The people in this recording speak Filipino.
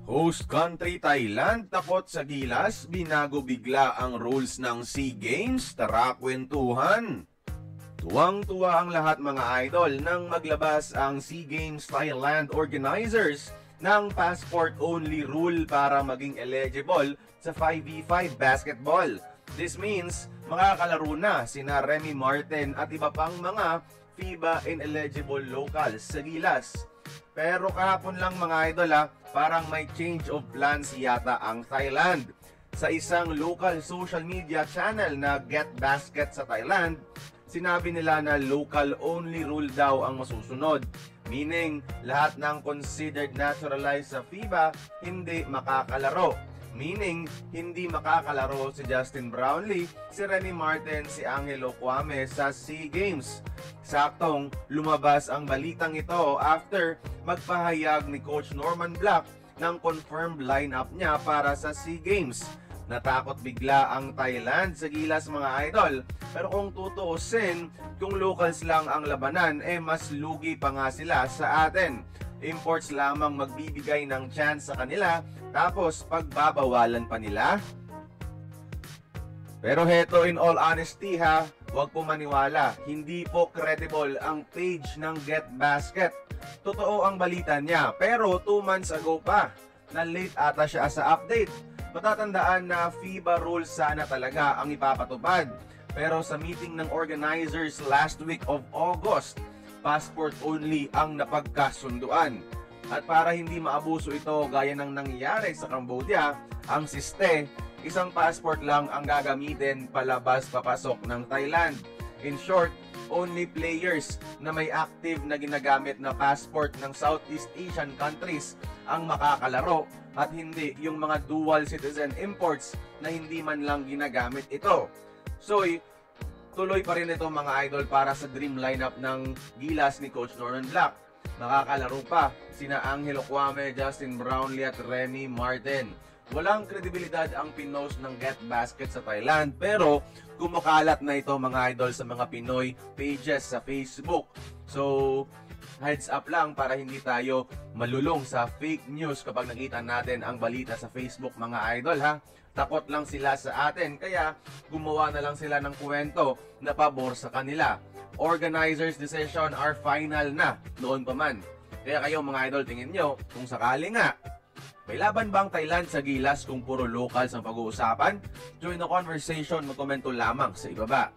Host country Thailand takot sa gilas, binago bigla ang rules ng SEA Games, tara kwentuhan. Tuwang-tuwa ang lahat mga idol nang maglabas ang SEA Games Thailand organizers ng passport-only rule para maging eligible sa 5v5 basketball. This means makakalaro na sina Remy Martin at iba pang mga FIBA ineligible locals sa gilas. Pero kahapon lang mga idol parang may change of plans yata ang Thailand. Sa isang local social media channel na Get Basket sa Thailand, sinabi nila na local only rule daw ang masusunod. Meaning, lahat ng considered naturalized sa FIBA hindi makakalaro. Meaning, hindi makakalaro si Justin Brownlee, si Remy Martin, si Angelo Kwame sa SEA Games. Saktong lumabas ang balitang ito after magpahayag ni Coach Norman Black ng confirmed lineup niya para sa SEA Games. Natakot bigla ang Thailand sa gilas mga idol. Pero kung tutuusin, kung locals lang ang labanan, mas lugi pa nga sila sa atin. Imports lamang magbibigay ng chance sa kanila, tapos pagbabawalan pa nila. Pero heto, in all honesty huwag po maniwala, hindi po credible ang page ng Get Basket. Totoo ang balita niya, pero 2 months ago pa, na late ata siya sa update. Matatandaan na FIBA rules sana talaga ang ipapatupad. Pero sa meeting ng organizers last week of August, passport only ang napagkasunduan. At para hindi maabuso ito gaya ng nangyari sa Cambodia, ang SISTE, isang passport lang ang gagamitin palabas papasok ng Thailand. In short, only players na may active na ginagamit na passport ng Southeast Asian countries ang makakalaro at hindi yung mga dual citizen imports na hindi man lang ginagamit ito. So, tuloy pa rin ito mga idol para sa dream lineup ng gilas ni Coach Norman Black. Makakalaro pa sina Angelo Kwame, Justin Brownlee at Remy Martin. Walang kredibilidad ang pinost ng Get Basket sa Thailand, pero kumakalat na ito mga idol sa mga Pinoy pages sa Facebook. So, heads up lang para hindi tayo malulong sa fake news kapag nakita natin ang balita sa Facebook mga idol Takot lang sila sa atin, kaya gumawa na lang sila ng kwento na pabor sa kanila. Organizers' decision are final na noon pa man. Kaya kayo mga idol, tingin nyo, kung sakali nga, may laban bang Thailand sa gilas kung puro locals ang pag-uusapan? Join the conversation, magkomento lamang sa ibaba.